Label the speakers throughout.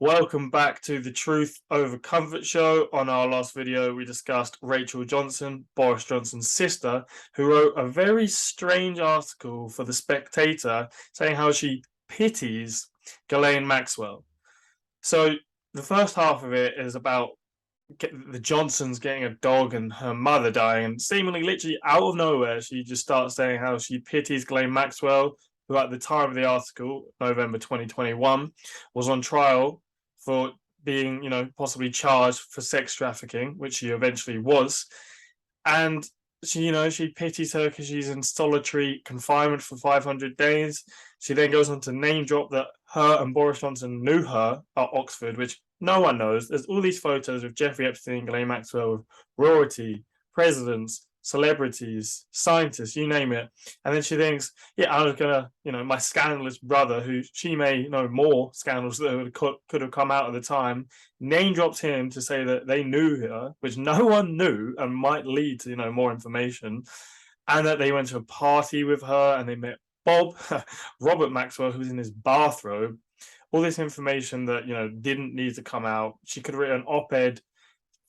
Speaker 1: Welcome back to the Truth Over Comfort show. On our last video, we discussed Rachel Johnson, Boris Johnson's sister, who wrote a very strange article for The Spectator saying how she pities Ghislaine Maxwell. So the first half of it is about the Johnsons getting a dog and her mother dying, and seemingly literally out of nowhere, she just starts saying how she pities Ghislaine Maxwell, who at the time of the article, November 2021, was on trial for being, possibly charged for sex trafficking, which she eventually was. And she pities her because she's in solitary confinement for 500 days. She then goes on to name drop that her and Boris Johnson knew her at Oxford, which no one knows. There's all these photos of Jeffrey Epstein, Ghislaine Maxwell, with royalty, presidents, celebrities, scientists, you name it. And then she thinks, yeah, I was gonna, my scandalous brother, who she may know more scandals that could have come out at the time, name drops him to say that they knew her, which no one knew and might lead to, more information, and that they went to a party with her and they met Bob, Robert Maxwell, who was in his bathrobe. All this information that, didn't need to come out. She could have written an op-ed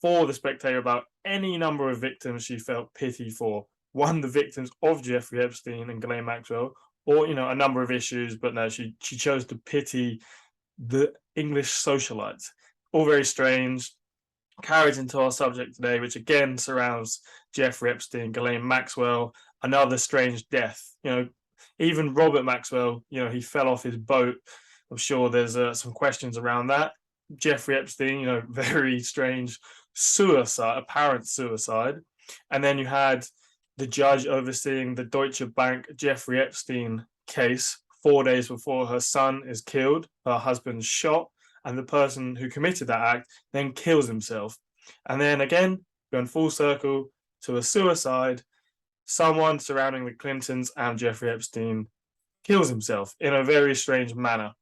Speaker 1: for The Spectator about any number of victims she felt pity for. One, the victims of Jeffrey Epstein and Ghislaine Maxwell, or, a number of issues, but no, she chose to pity the English socialites. All very strange. Carries into our subject today, which again surrounds Jeffrey Epstein, Ghislaine Maxwell, another strange death. Even Robert Maxwell, he fell off his boat. I'm sure there's some questions around that. Jeffrey Epstein, very strange suicide, apparent suicide. And then you had the judge overseeing the Deutsche Bank Jeffrey Epstein case 4 days before her son is killed, her husband's shot, and the person who committed that act then kills himself. And then again, going full circle to a suicide, someone surrounding the Clintons and Jeffrey Epstein kills himself in a very strange manner.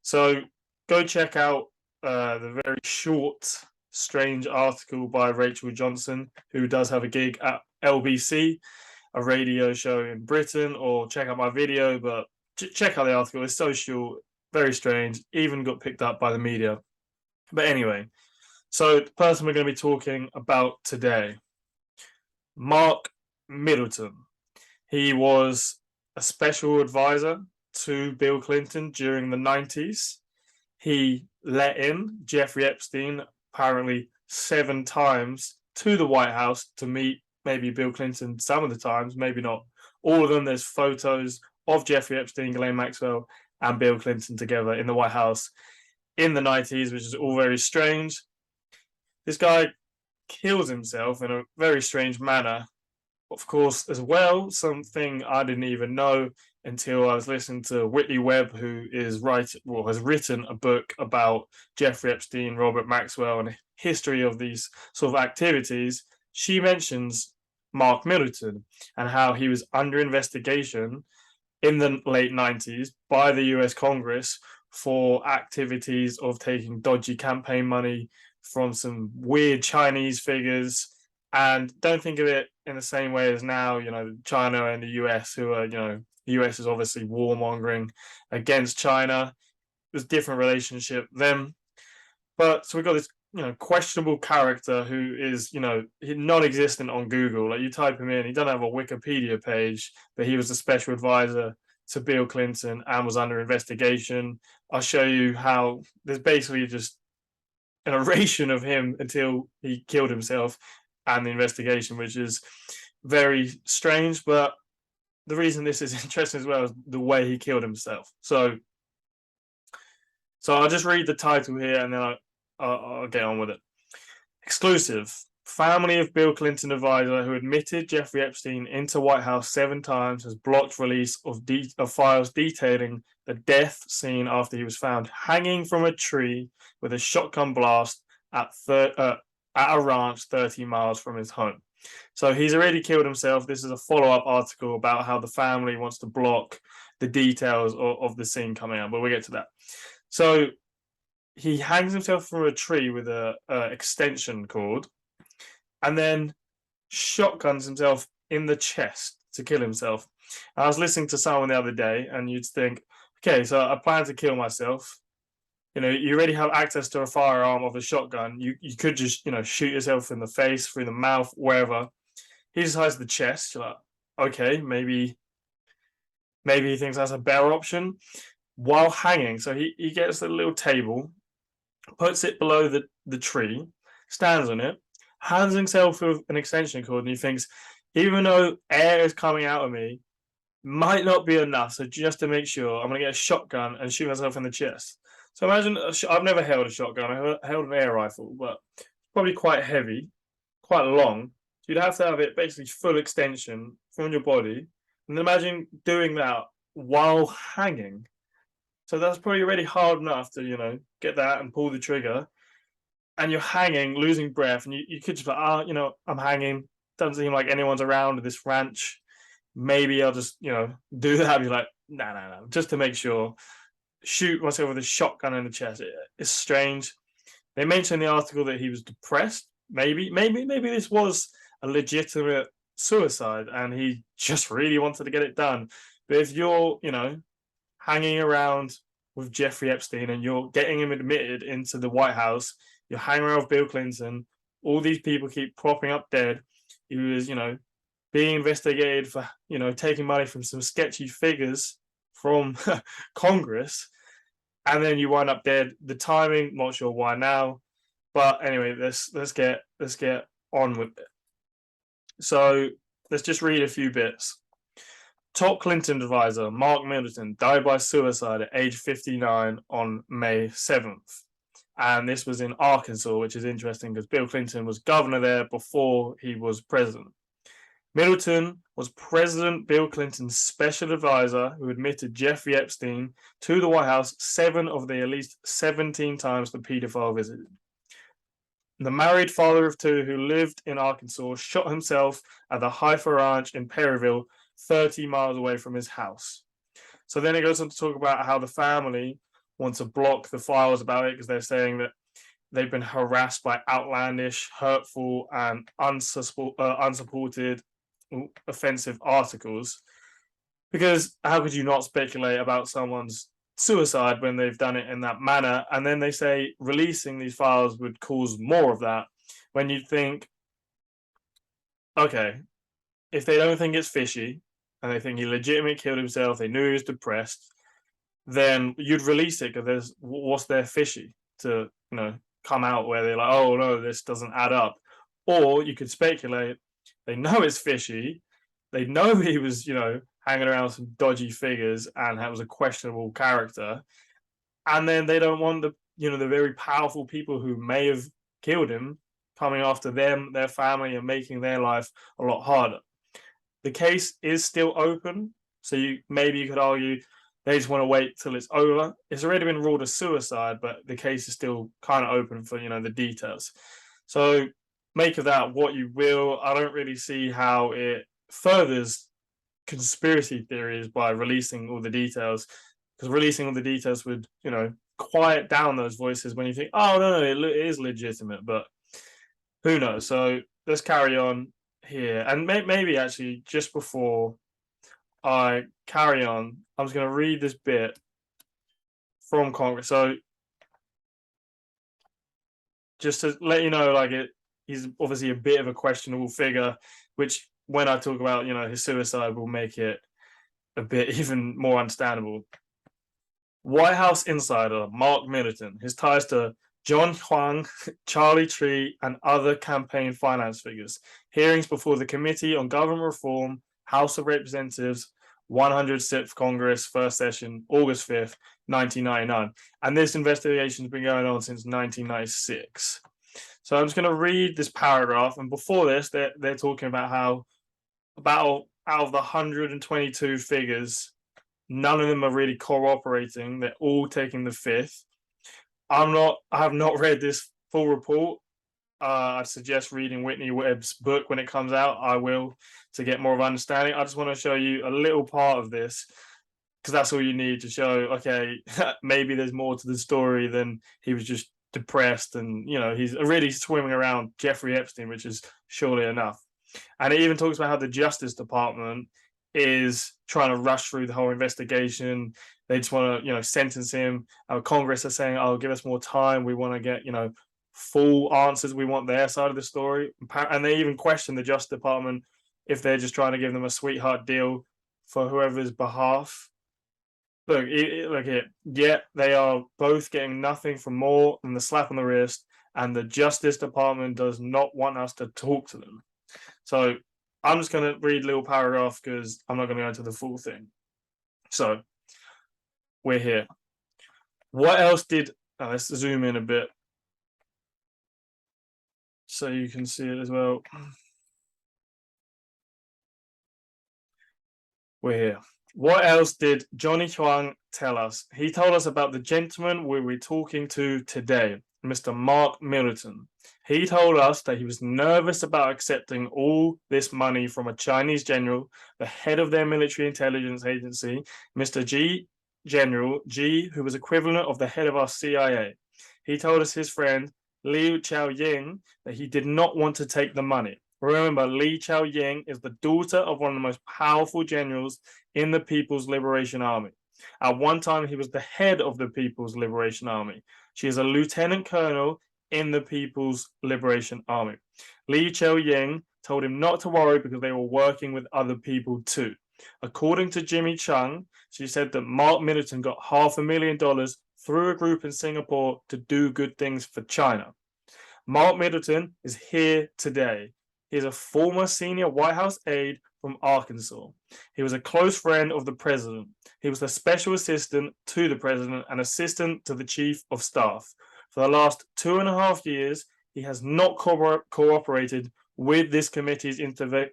Speaker 1: So go check out the very short, strange article by Rachel Johnson, who does have a gig at LBC, a radio show in Britain, or check out my video, but check out the article. It's so short, very strange, even got picked up by the media. But anyway, so the person we're going to be talking about today, Mark Middleton. He was a special advisor to Bill Clinton during the 90s. He let in Jeffrey Epstein apparently 7 times to the White House to meet maybe Bill Clinton some of the times, maybe not all of them. There's photos of Jeffrey Epstein, Ghislaine Maxwell, and Bill Clinton together in the White House in the 90s, which is all very strange. This guy kills himself in a very strange manner. Of course, as well, something I didn't even know until I was listening to Whitley Webb, who has written a book about Jeffrey Epstein, Robert Maxwell, and a history of these sort of activities. She mentions Mark Middleton and how he was under investigation in the late 90s by the US Congress for activities of taking dodgy campaign money from some weird Chinese figures. And don't think of it in the same way as now, China and the US, who are, the US is obviously warmongering against China. There's a different relationship then. But so we've got this, questionable character who is, non-existent on Google. Like, you type him in, he doesn't have a Wikipedia page, but he was a special advisor to Bill Clinton and was under investigation. I'll show you how there's basically just an oration of him until he killed himself and the investigation, which is very strange. But the reason this is interesting as well is the way he killed himself. So I'll just read the title here and then I'll get on with it. Exclusive. Family of Bill Clinton advisor who admitted Jeffrey Epstein into White House 7 times has blocked release of files detailing the death scene after he was found hanging from a tree with a shotgun blast at a ranch 30 miles from his home. So he's already killed himself. This is a follow-up article about how the family wants to block the details of the scene coming out, but we'll get to that. So he hangs himself from a tree with a extension cord and then shotguns himself in the chest to kill himself. I was listening to someone the other day and you'd think, okay, so I plan to kill myself. You already have access to a firearm of a shotgun. You could just, shoot yourself in the face, through the mouth, wherever. He decides the chest. You're like, okay, maybe he thinks that's a better option while hanging. So he gets a little table, puts it below the tree, stands on it, hands himself with an extension cord, and he thinks, even though air is coming out of me, might not be enough. So just to make sure, I'm going to get a shotgun and shoot myself in the chest. So imagine, I've never held a shotgun. I held an air rifle, but it's probably quite heavy, quite long. So you'd have to have it basically full extension from your body. And imagine doing that while hanging. So that's probably already hard enough to, get that and pull the trigger. And you're hanging, losing breath, and you could just be like, I'm hanging. Doesn't seem like anyone's around at this ranch. Maybe I'll just, do that. Be like, no, just to make sure. Shoot myself with a shotgun in the chest. It's strange. They mentioned in the article that he was depressed. Maybe this was a legitimate suicide and he just really wanted to get it done. But if you're, hanging around with Jeffrey Epstein and you're getting him admitted into the White House, you're hanging around with Bill Clinton, all these people keep popping up dead. He was, being investigated for, taking money from some sketchy figures from Congress, and then you wind up dead. The timing, not sure why now, but anyway, let's get on with it. So let's just read a few bits. Top Clinton advisor Mark Middleton died by suicide at age 59 on May 7th. And this was in Arkansas, which is interesting because Bill Clinton was governor there before he was president. Middleton was President Bill Clinton's special advisor who admitted Jeffrey Epstein to the White House 7 of the at least 17 times the pedophile visited. The married father of 2 who lived in Arkansas shot himself at the Haifa Ranch in Perryville, 30 miles away from his house. So then it goes on to talk about how the family want to block the files about it because they're saying that they've been harassed by outlandish, hurtful, and unsupported offensive articles. Because how could you not speculate about someone's suicide when they've done it in that manner? And then they say releasing these files would cause more of that, when you'd think, okay, if they don't think it's fishy and they think he legitimately killed himself, they knew he was depressed, then you'd release it because what's there fishy to come out where they're like, oh no, this doesn't add up. Or you could speculate, they know it's fishy, they know he was hanging around with some dodgy figures and was a questionable character, and then they don't want the very powerful people who may have killed him coming after them, their family, and making their life a lot harder. The case is still open, so maybe you could argue they just want to wait till it's over. It's already been ruled a suicide, but the case is still kind of open for the details. So make of that what you will. I don't really see how it furthers conspiracy theories by releasing all the details, because releasing all the details would quiet down those voices when you think, oh no, it is legitimate, but who knows. So let's carry on here, and maybe actually just before I carry on, I'm just going to read this bit from Congress. So just to let you know, he's obviously a bit of a questionable figure, which when I talk about his suicide will make it a bit even more understandable. White House insider Mark Middleton, his ties to John Huang, Charlie Trie, and other campaign finance figures. Hearings before the Committee on Government Reform, House of Representatives, 106th Congress, first session, August 5th, 1999. And this investigation has been going on since 1996. So I'm just going to read this paragraph. And before this, they're talking about how out of the 122 figures, none of them are really cooperating. They're all taking the fifth. I have not read this full report. I suggest reading Whitney Webb's book when it comes out. I will, to get more of understanding. I just want to show you a little part of this because that's all you need to show, okay, maybe there's more to the story than he was just depressed and, he's really swimming around Jeffrey Epstein, which is surely enough. And it even talks about how the Justice Department is trying to rush through the whole investigation. They just want to, sentence him. Our Congress are saying, "Oh, give us more time. We want to get, full answers. We want their side of the story." And they even question the Justice Department if they're just trying to give them a sweetheart deal for whoever's behalf. Look, look here. Yeah, they are both getting nothing for more than the slap on the wrist, and the Justice Department does not want us to talk to them. So I'm just going to read a little paragraph because I'm not going to go into the full thing. So we're here. What else did... let's zoom in a bit so you can see it as well. We're here. What else did Johnny Huang tell us? He told us about the gentleman we were talking to today, Mr. Mark Middleton. He told us that he was nervous about accepting all this money from a Chinese general, the head of their military intelligence agency, Mr. General G, who was equivalent of the head of our CIA. He told us his friend, Liu Qiaoying, that he did not want to take the money. Remember, Li Qiaoying is the daughter of one of the most powerful generals in the People's Liberation Army. At one time, he was the head of the People's Liberation Army. She is a lieutenant colonel in the People's Liberation Army. Li Qiaoying told him not to worry because they were working with other people too. According to Jimmy Chung, she said that Mark Middleton got $500,000 through a group in Singapore to do good things for China. Mark Middleton is here today. He is a former senior White House aide from Arkansas. He was a close friend of the president. He was the special assistant to the president and assistant to the chief of staff. For the last 2.5 years, he has not cooperated with this committee's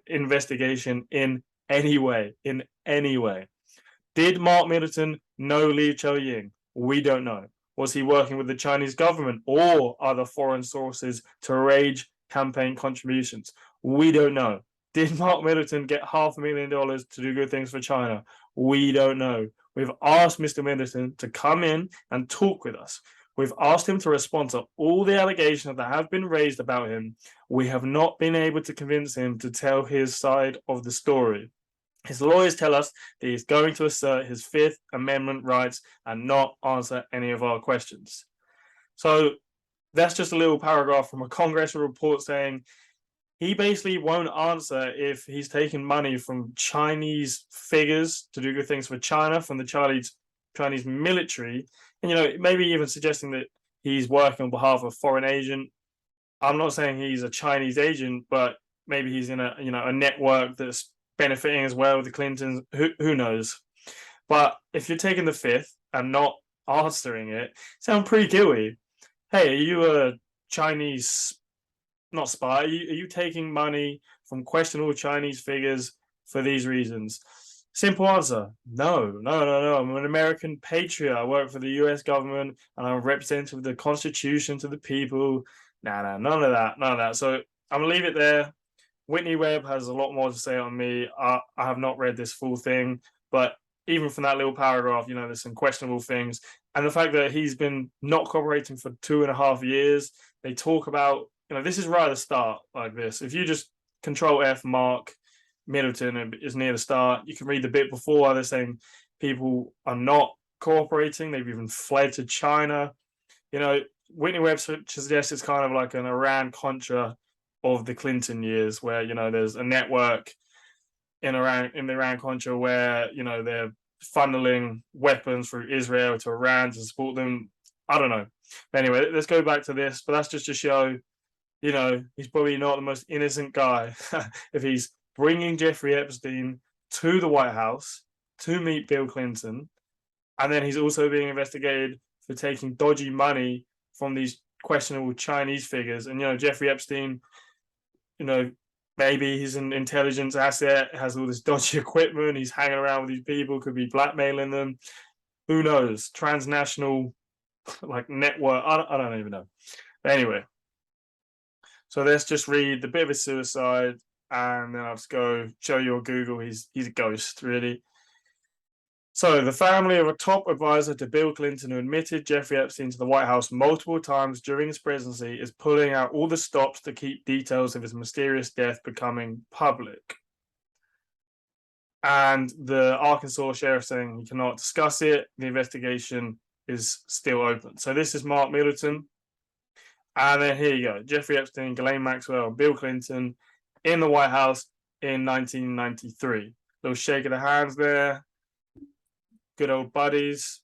Speaker 1: investigation in any way. Did Mark Middleton know Liu Qiaoying? We don't know. Was he working with the Chinese government or other foreign sources to arrange campaign contributions? We don't know. Did Mark Middleton get $500,000 to do good things for China? We don't know. We've asked Mr. Middleton to come in and talk with us. We've asked him to respond to all the allegations that have been raised about him. We have not been able to convince him to tell his side of the story. His lawyers tell us that he's going to assert his Fifth Amendment rights and not answer any of our questions. So that's just a little paragraph from a Congressional report saying he basically won't answer if he's taking money from Chinese figures to do good things for China, from the Chinese military, and maybe even suggesting that he's working on behalf of a foreign agent. I'm not saying he's a Chinese agent, but maybe he's in a network that's benefiting as well with the Clintons. Who knows? But if you're taking the Fifth and not answering it, sound pretty guilty. Hey, are you a Chinese, not spy? Are you taking money from questionable Chinese figures for these reasons? Simple answer: no. I'm an American patriot. I work for the US government and I'm representative of the Constitution to the people. None of that. So I'm gonna leave it there. Whitney Webb has a lot more to say on me. I have not read this full thing, but even from that little paragraph, there's some questionable things. And the fact that he's been not cooperating for 2.5 years, they talk about, this is right at the start like this. If you just Control F Mark Middleton is near the start, you can read the bit before where they're saying people are not cooperating. They've even fled to China. Whitney Webb suggests it's kind of like an Iran-Contra of the Clinton years where, there's a network in the Iran-Contra where, they're funneling weapons through Israel to Iran to support them. I don't know. But anyway, let's go back to this. But that's just to show, he's probably not the most innocent guy if he's bringing Jeffrey Epstein to the White House to meet Bill Clinton. And then he's also being investigated for taking dodgy money from these questionable Chinese figures. And, Jeffrey Epstein, maybe he's an intelligence asset, has all this dodgy equipment, he's hanging around with these people, could be blackmailing them. Who knows? Transnational, network. I don't even know. But anyway, so let's just read the bit of his suicide, and then I'll just go show you on Google. He's a ghost, really. So the family of a top advisor to Bill Clinton who admitted Jeffrey Epstein to the White House multiple times during his presidency is pulling out all the stops to keep details of his mysterious death becoming public. and the Arkansas sheriff saying he cannot discuss it. The investigation is still open. So this is Mark Middleton. And then here you go, Jeffrey Epstein, Ghislaine Maxwell, Bill Clinton in the White House in 1993. Little shake of the hands there. Good old buddies.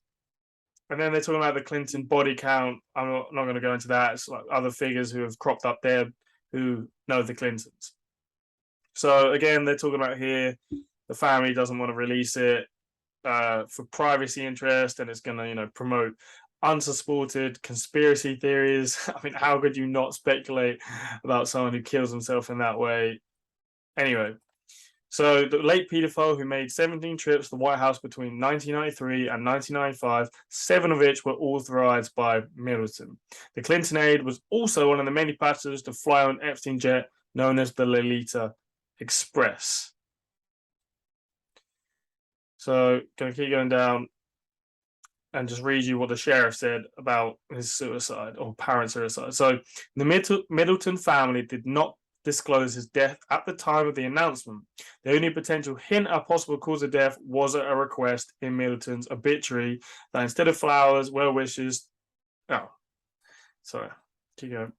Speaker 1: And then they're talking about the Clinton body count. I'm not going to go into that. It's like other figures who have cropped up there who know the Clintons. So again, they're talking about here, the family doesn't want to release it for privacy interest, and it's going to, promote unsupported conspiracy theories. I mean, how could you not speculate about someone who kills himself in that way? Anyway, so the late pedophile who made 17 trips to the White House between 1993 and 1995, 7 of which were authorized by Middleton. The Clinton aide was also one of the many passengers to fly on Epstein jet known as the Lolita Express. So, going to keep going down and just read you what the sheriff said about his suicide or apparent suicide. So, the Middleton family did not disclose his death at the time of the announcement. The only potential hint at a possible cause of death was a request in Middleton's obituary that instead of flowers, well wishes. Oh, sorry, keep going.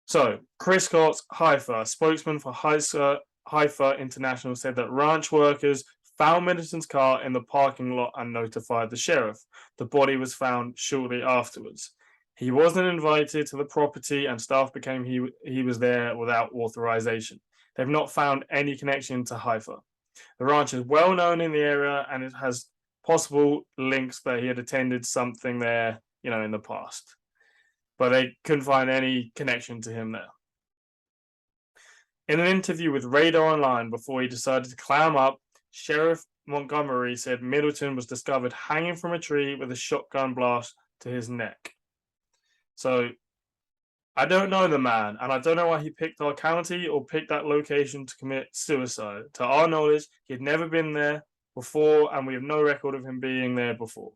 Speaker 1: So, Chris Cox, Haifa, spokesman for Haifa International, said that ranch workers found Middleton's car in the parking lot and notified the sheriff. The body was found shortly afterwards. He wasn't invited to the property, and staff became he was there without authorization. They've not found any connection to Haifa. The ranch is well known in the area, and it has possible links that he had attended something there, in the past. But they couldn't find any connection to him there. In an interview with Radar Online before he decided to clam up, Sheriff Montgomery said Middleton was discovered hanging from a tree with a shotgun blast to his neck. So, I don't know the man, and I don't know why he picked our county or picked that location to commit suicide. To our knowledge, he had never been there before, and we have no record of him being there before.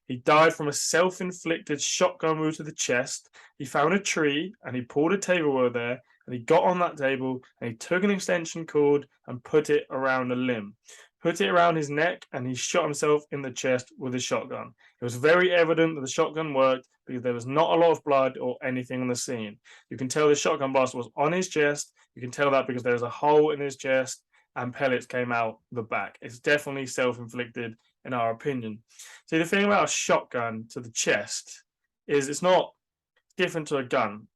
Speaker 1: He died from a self-inflicted shotgun wound to the chest. He found a tree, and he pulled a table over there, and he got on that table, and he took an extension cord and put it around a limb. Put it around his neck, and he shot himself in the chest with a shotgun. It was very evident that the shotgun worked because there was not a lot of blood or anything on the scene. You can tell the shotgun blast was on his chest. You can tell that because there's a hole in his chest and pellets came out the back. It's definitely self-inflicted in our opinion. See, the thing about a shotgun to the chest is it's not different to a gun.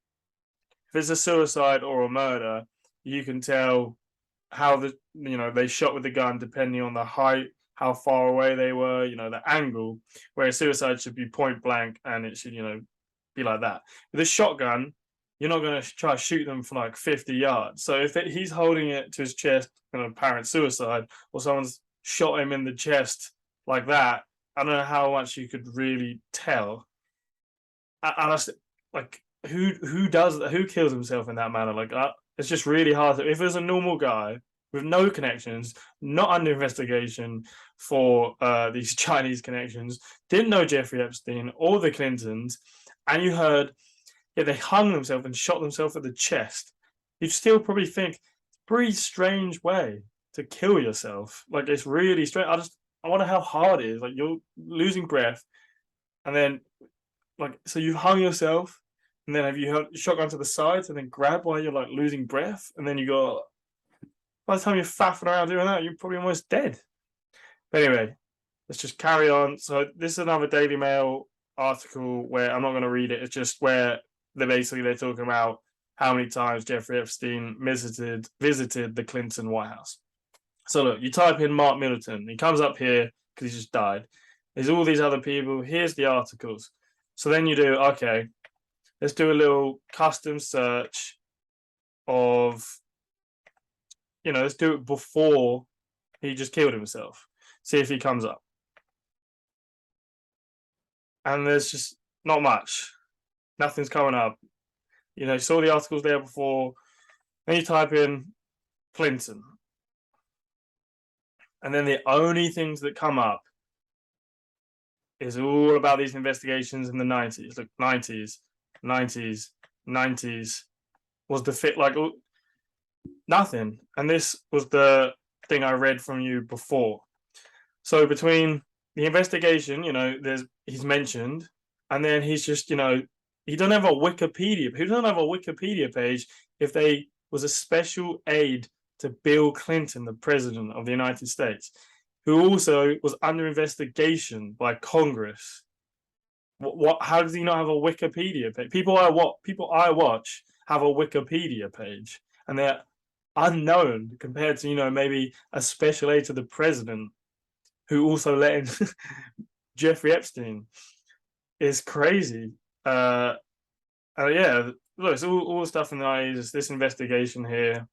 Speaker 1: If it's a suicide or a murder, you can tell how they shot with the gun depending on the height, how far away they were, the angle, whereas suicide should be point blank and it should, be like that. With a shotgun, you're not going to try to shoot them from like 50 yards. So if he's holding it to his chest in apparent suicide, or someone's shot him in the chest like that, I don't know how much you could really tell. And who does that? Who kills himself in that manner? Like it's just really hard. If it was a normal guy with no connections, not under investigation for these Chinese connections, didn't know Jeffrey Epstein or the Clintons, and you heard, they hung themselves and shot themselves at the chest, you'd still probably think, it's a pretty strange way to kill yourself. Like, it's really strange. I wonder how hard it is. Like, you're losing breath, and then, so you've hung yourself, and then have you held shotgun to the sides and then grab while you're, losing breath, and then you go, by the time you're faffing around doing that, you're probably almost dead. But anyway, let's just carry on. So this is another Daily Mail article where I'm not going to read it. It's just where they're talking about how many times Jeffrey Epstein visited the Clinton White House. So look, you type in Mark Middleton. He comes up here because he just died. There's all these other people. Here's the articles. So then you do, okay, let's do a little custom search of, let's do it before he just killed himself. See if he comes up. And there's just not much. Nothing's coming up. You saw the articles there before. Then you type in Clinton. And then the only things that come up is all about these investigations in the 90s. Look, 90s was the fit, nothing. And this was the thing I read from you before. So between the investigation, he's mentioned, and then he's just, he doesn't have a Wikipedia. Who doesn't have a Wikipedia page if they was a special aide to Bill Clinton, the president of the United States, who also was under investigation by Congress? What? How does he not have a Wikipedia page? People I watch have a Wikipedia page, and they're unknown compared to maybe a special aide to the president who also let in Jeffrey Epstein. Is crazy. Yeah, look, it's all stuff in the 90s. This investigation here,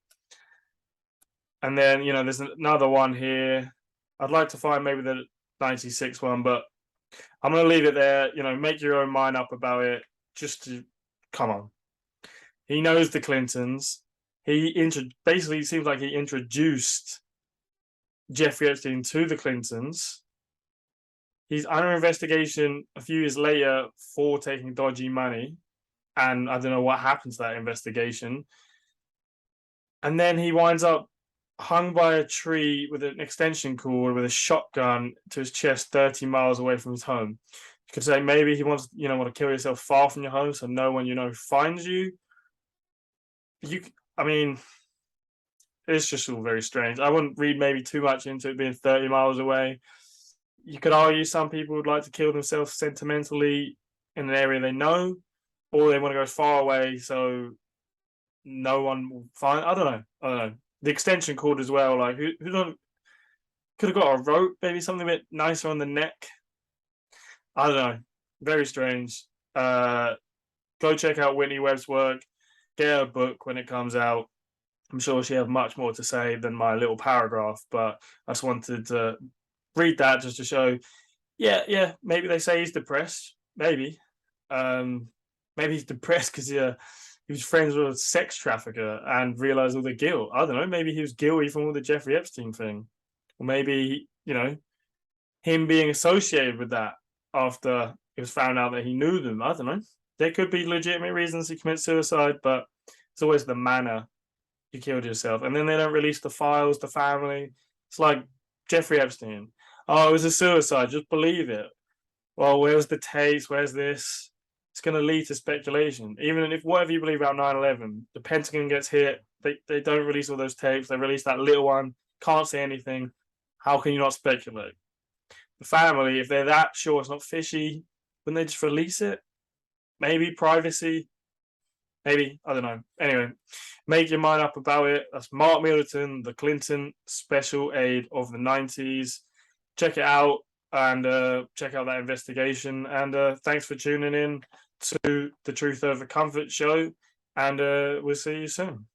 Speaker 1: and then there's another one here. I'd like to find maybe the 96 one, but I'm gonna leave it there. Make your own mind up about it. Just to come on. He knows the Clintons. Basically seems like he introduced Jeffrey Epstein to the Clintons. He's under investigation a few years later for taking dodgy money, and I don't know what happened to that investigation. And then he winds up hung by a tree with an extension cord with a shotgun to his chest 30 miles away from his home. You could say maybe he wants to kill yourself far from your home so no one finds you. I mean, it's just all very strange. I wouldn't read maybe too much into it being 30 miles away. You could argue some people would like to kill themselves sentimentally in an area they know, or they want to go far away so no one will find. I don't know. The extension cord as well. Like who could have got a rope, maybe something a bit nicer on the neck. I don't know. Very strange. Go check out Whitney Webb's work. Get her book when it comes out. I'm sure she has much more to say than my little paragraph, but I just wanted to read that just to show, yeah, maybe they say he's depressed. Maybe he's depressed because he was friends with a sex trafficker and realized all the guilt. I don't know. Maybe he was guilty from all the Jeffrey Epstein thing, or maybe him being associated with that after it was found out that he knew them. I don't know. There could be legitimate reasons to commit suicide, but it's always the manner you killed yourself. And then they don't release the files, the family. It's like Jeffrey Epstein. Oh, it was a suicide. Just believe it. Well, where's the tapes? Where's this? It's going to lead to speculation. Even if whatever you believe about 9/11, the Pentagon gets hit. They don't release all those tapes. They release that little one. Can't say anything. How can you not speculate? The family, if they're that sure it's not fishy, wouldn't they just release it? Maybe privacy. Maybe, I don't know. Anyway, make your mind up about it. That's Mark Middleton, the Clinton special aide of the 90s. Check it out and check out that investigation. And thanks for tuning in to the Truth Over Comfort show. And we'll see you soon.